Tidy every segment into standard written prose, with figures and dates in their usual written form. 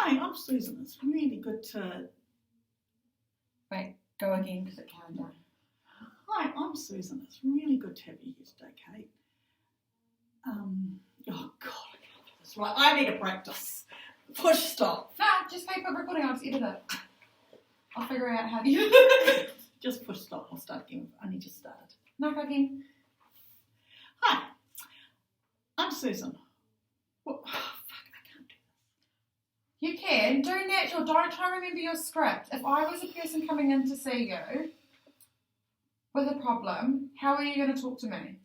Hi, I'm Susan. It's really good to... Wait, go again because it calmed down. Hi, I'm Susan. It's really good to have you here today, Kate. Oh, God, I can't do this. Right, I need to practice. Push stop. No, just keep it recording. I'll just edit it. I'll figure out how to... Just push stop. I'll start again. I only just started. No, go again. Hi, I'm Susan. Well, fuck, I can't do this. You can. Do natural. Don't try and remember your script. If I was a person coming in to see you with a problem, how are you going to talk to me?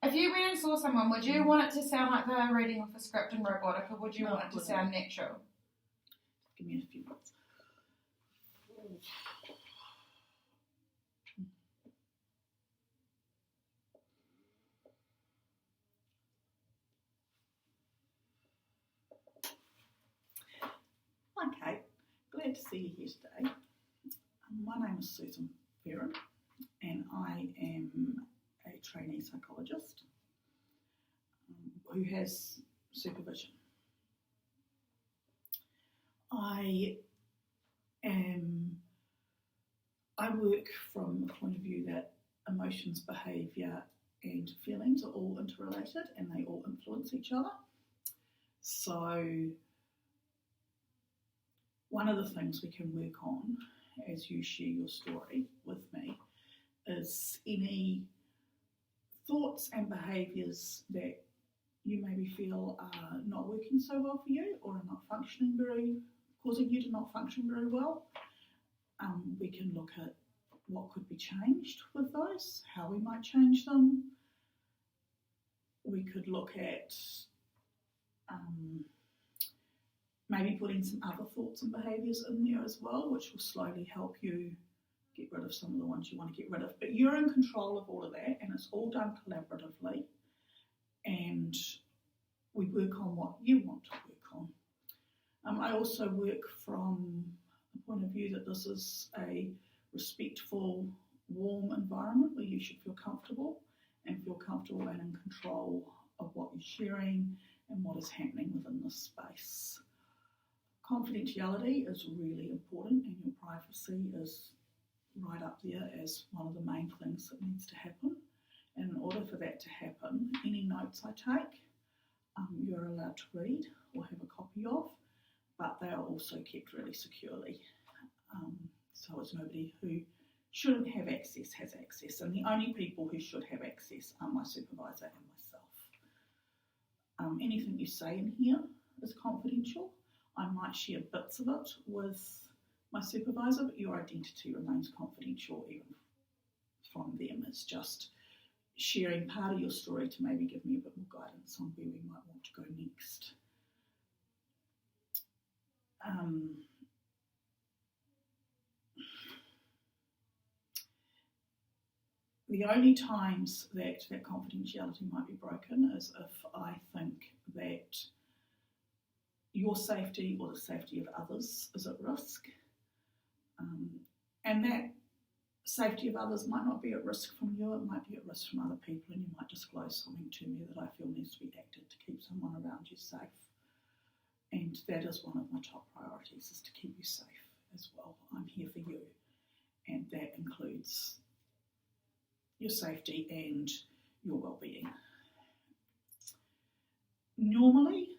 If you went and saw someone, would you want it to sound like they were reading off a script and robotic, or would you want it to sound natural? Give me a few minutes. Hi, Kate. Glad to see you here today. My name is Susan Ferrin, and I am a trainee psychologist who has supervision. I work from the point of view that emotions, behaviour and feelings are all interrelated and they all influence each other. So one of the things we can work on as you share your story with me is any thoughts and behaviours that you maybe feel are not working so well for you or are not causing you to not function very well. We can look at what could be changed with those, how we might change them. We could look at maybe putting some other thoughts and behaviours in there as well, which will slowly help you get rid of some of the ones you want to get rid of. But you're in control of all of that, and it's all done collaboratively. And we work on what you want to work on. I also work from the point of view that this is a respectful, warm environment where you should feel comfortable and in control of what you're sharing and what is happening within this space. Confidentiality is really important, and your privacy is right up there as one of the main things that needs to happen. And in order for that to happen, any notes I take, you're allowed to read or have a copy of, but they are also kept really securely. So as nobody who shouldn't have access has access, and the only people who should have access are my supervisor and myself. Anything you say in here is confidential. I might share bits of it with my supervisor, but your identity remains confidential even from them. It's just sharing part of your story to maybe give me a bit more guidance on where we might want to go next. The only times that confidentiality might be broken is if I think that your safety or the safety of others is at risk. And that safety of others might not be at risk from you, it might be at risk from other people, and you might disclose something to me that I feel needs to be acted to keep someone around you safe. And that is one of my top priorities, is to keep you safe as well. I'm here for you, and that includes your safety and your well-being. Normally,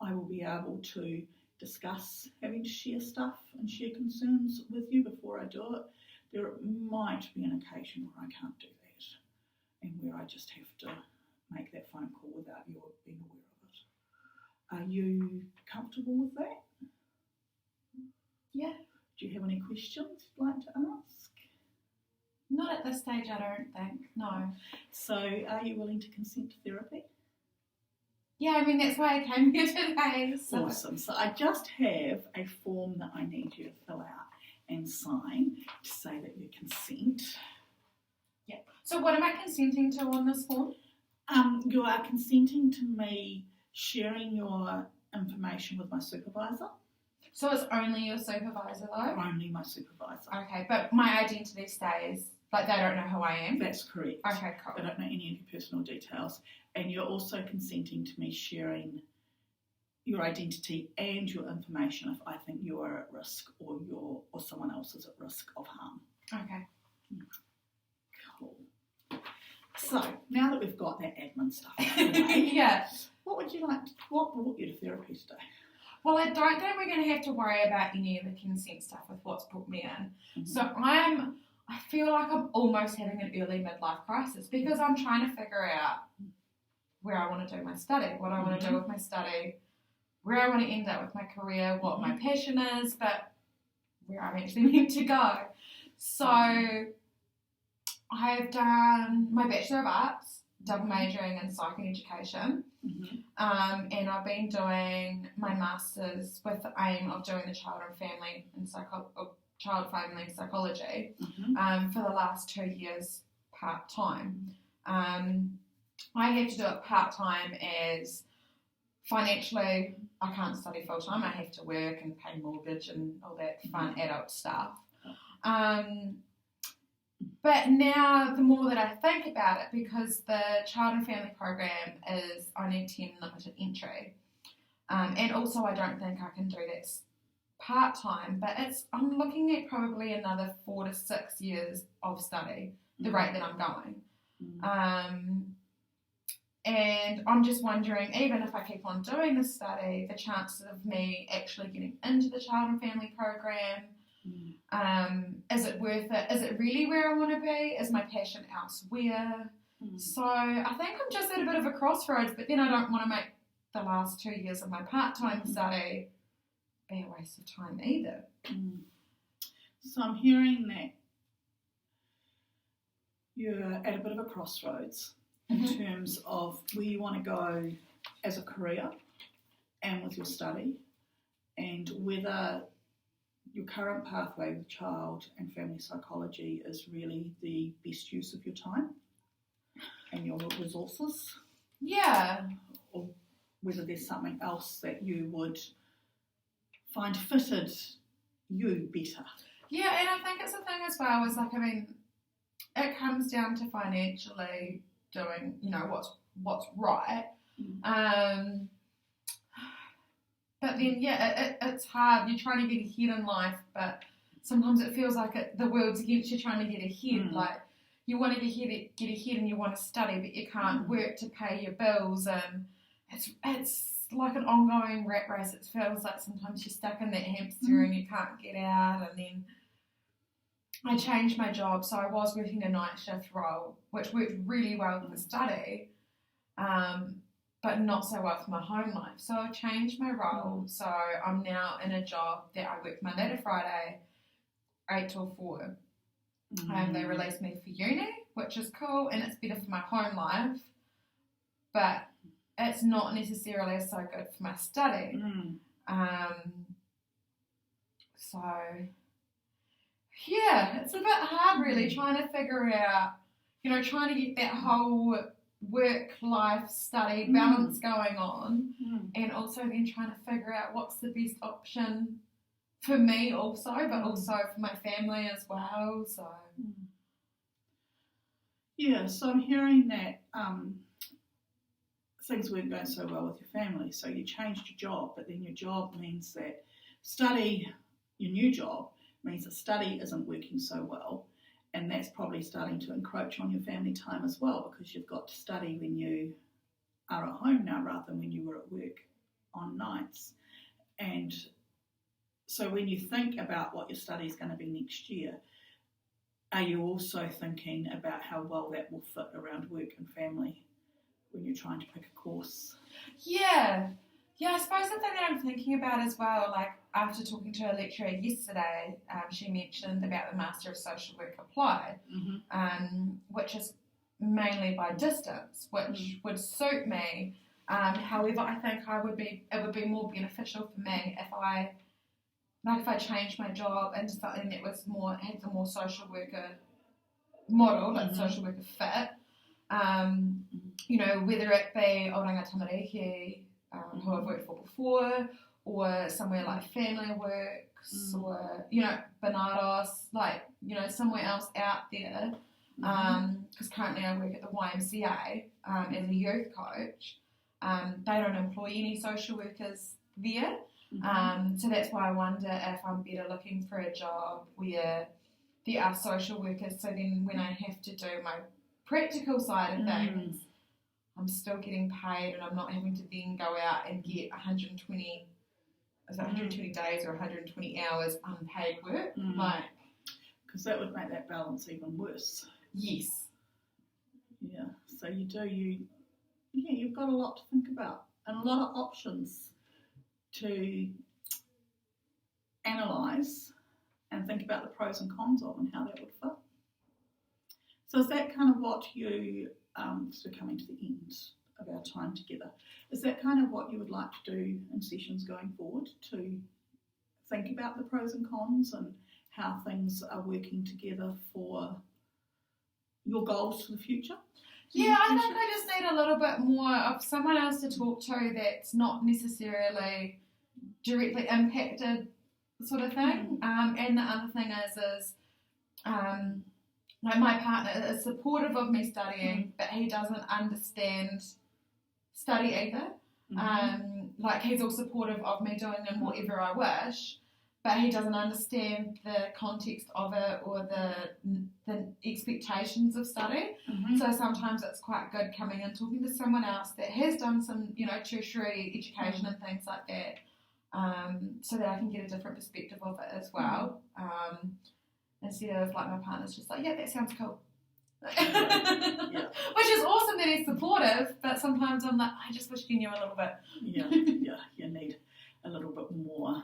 I will be able to discuss having to share stuff and share concerns with you before I do it. There might be an occasion where I can't do that and where I just have to make that phone call without you being aware of it. Are you comfortable with that? Yeah. Do you have any questions you'd like to ask? Not at this stage, I don't think. No. So are you willing to consent to therapy? Yeah, I mean, that's why I came here today. So. Awesome. So I just have a form that I need you to fill out and sign to say that you consent. Yeah. So what am I consenting to on this form? You are consenting to me sharing your information with my supervisor. So it's only your supervisor though? Only my supervisor. Okay, but my identity stays, like they don't know who I am? That's correct. Okay, cool. They don't know any of your personal details. And you're also consenting to me sharing your identity and your information if I think you are at risk or someone else is at risk of harm. Okay. Cool. So now that we've got that admin stuff out of the way, Yeah. what brought you to therapy today? Well, I don't think we're going to have to worry about any of the consent stuff with what's brought me in. Mm-hmm. So I feel like I'm almost having an early midlife crisis because I'm trying to figure out where I want to do my study, what I want to do with my study, where I want to end up with my career, what my passion is, but where I'm actually meant to go. So I have done my Bachelor of Arts, double majoring in psych and education, and I've been doing my Masters with the aim of doing the child family psychology for the last 2 years part-time. I have to do it part-time as financially I can't study full-time. I have to work and pay mortgage and all that fun adult stuff. But now the more that I think about it, because the child and family program is only 10 limited entry, and also I don't think I can do that part-time, but I'm looking at probably another 4 to 6 years of study, the rate that I'm going. And I'm just wondering, even if I keep on doing this study, the chances of me actually getting into the child and family program, is it worth it? Is it really where I want to be? Is my passion elsewhere? So I think I'm just at a bit of a crossroads, but then I don't want to make the last 2 years of my part-time study be a waste of time either. So I'm hearing that you're at a bit of a crossroads in terms of where you want to go as a career and with your study, and whether your current pathway with child and family psychology is really the best use of your time and your resources. Yeah. Or whether there's something else that you would find fitted you better. Yeah, and I think it's a thing as well, is like, I mean, it comes down to financially doing, what's right. But then, it's hard. You're trying to get ahead in life, but sometimes it feels like the world's against you trying to get ahead. Like, you want to get ahead and you want to study, but you can't work to pay your bills. And it's like an ongoing rat race. It feels like sometimes you're stuck in that hamster and you can't get out. And then I changed my job, so I was working a night shift role, which worked really well for study, but not so well for my home life. So I changed my role, so I'm now in a job that I work Monday to Friday, 8 till 4. They released me for uni, which is cool, and it's better for my home life, but it's not necessarily so good for my study. So yeah, it's a bit hard really trying to figure out, trying to get that whole work-life study balance going on, and also then trying to figure out what's the best option for me also, but also for my family as well. So yeah, so I'm hearing that things weren't going so well with your family, so you changed your job, but then your job means that your new job means that study isn't working so well, and that's probably starting to encroach on your family time as well, because you've got to study when you are at home now rather than when you were at work on nights. And so when you think about what your study is going to be next year, are you also thinking about how well that will fit around work and family when you're trying to pick a course? Yeah, I suppose the thing that I'm thinking about as well, like after talking to a lecturer yesterday, she mentioned about the Master of Social Work Applied, which is mainly by distance, which would suit me. However, I think it would be more beneficial for me if I changed my job into something that was had the more social worker model, like social worker fit. Whether it be Oranga Tamariki, who I've worked for before, or somewhere like Family Works, or, Benados, somewhere else out there. Because currently I work at the YMCA as a youth coach. They don't employ any social workers there. Mm-hmm. So that's why I wonder if I'm better looking for a job where there are social workers, so then when I have to do my practical side of things, I'm still getting paid and I'm not having to then go out and get 120 days or 120 hours unpaid work. Because that would make that balance even worse. Yes. Yeah, so you've got a lot to think about and a lot of options to analyse and think about the pros and cons of and how that would fit. So is that kind of what you, so coming to the end of our time together, is that kind of what you would like to do in sessions going forward, to think about the pros and cons and how things are working together for your goals for the future? Yeah, I think I just need a little bit more of someone else to talk to that's not necessarily directly impacted, sort of thing. And the other thing is like my partner is supportive of me studying, but he doesn't understand study either. Like he's all supportive of me doing in whatever I wish, but he doesn't understand the context of it or the expectations of study. So sometimes it's quite good coming and talking to someone else that has done some, tertiary education and things like that, so that I can get a different perspective of it as well. Instead of like my partner's just like, yeah, that sounds cool. Yeah. Which is awesome that he's supportive, but sometimes I'm like, I just wish he knew a little bit. Yeah, you need a little bit more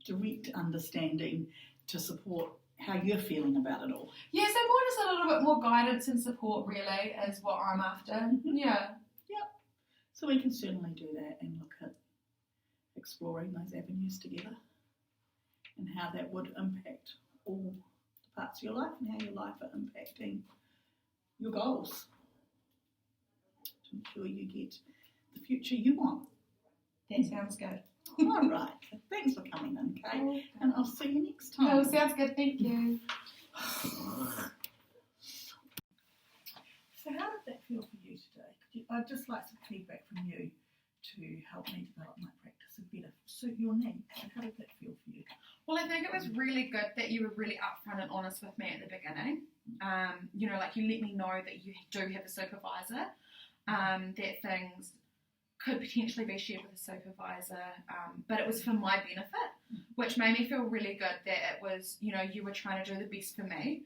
direct understanding to support how you're feeling about it all. Yeah, so more just a little bit more guidance and support really is what I'm after. Yeah. So we can certainly do that and look at exploring those avenues together and how that would impact all the parts of your life and how your life are impacting your goals to ensure you get the future you want. That sounds good. All right. Thanks for coming in, Kate. And I'll see you next time. Oh, sounds good. Thank you. So how did that feel for you today? I'd just like some feedback from you to help me develop my practice and better suit your needs. So how did that feel for you? Well, I think it was really good that you were really upfront and honest with me at the beginning. Like you let me know that you do have a supervisor, that things could potentially be shared with a supervisor, but it was for my benefit, which made me feel really good that it was, you were trying to do the best for me,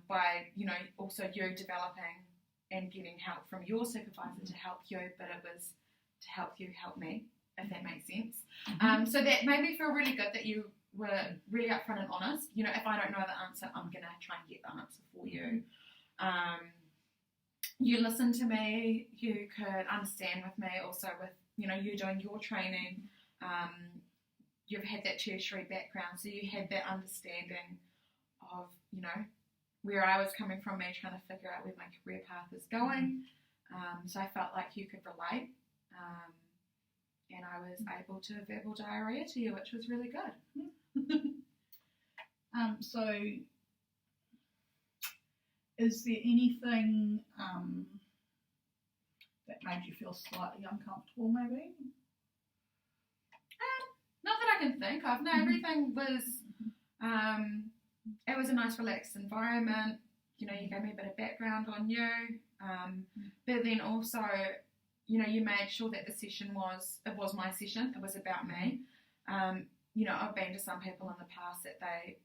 by, also you developing and getting help from your supervisor to help you, but it was to help you help me, if that makes sense. So that made me feel really good that you were really upfront and honest. If I don't know the answer, I'm going to try and get the answer for you. You listened to me, you could understand with me also with, you doing your training. You've had that tertiary background, so you had that understanding of, where I was coming from, me trying to figure out where my career path is going. So I felt like you could relate. And I was able to verbal diarrhea to you, which was really good. So is there anything that made you feel slightly uncomfortable maybe? Not that I can think of. No, everything was, it was a nice relaxed environment. You gave me a bit of background on you. But then also, you made sure that the session it was my session. It was about me. I've been to some people in the past that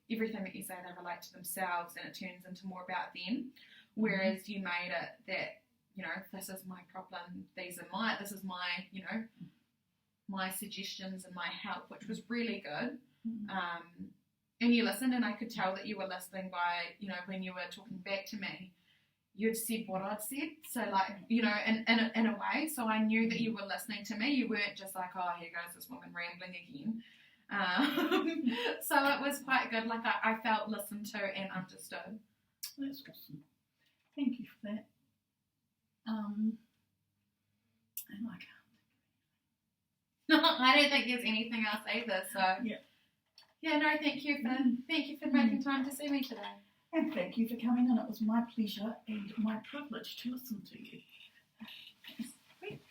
everything that you say, they relate to themselves and it turns into more about them. Whereas you made it that, this is my problem, this is my, my suggestions and my help, which was really good. And you listened, and I could tell that you were listening by, when you were talking back to me, you'd said what I'd said. So like, in a way, so I knew that you were listening to me. You weren't just like, oh, here goes this woman rambling again. So it was quite good. Like I felt listened to and understood. That's awesome. Thank you for that. And I can't. I don't think there's anything else either. So yeah, no, thank you for making time to see me today. And thank you for coming in. It was my pleasure and my privilege to listen to you.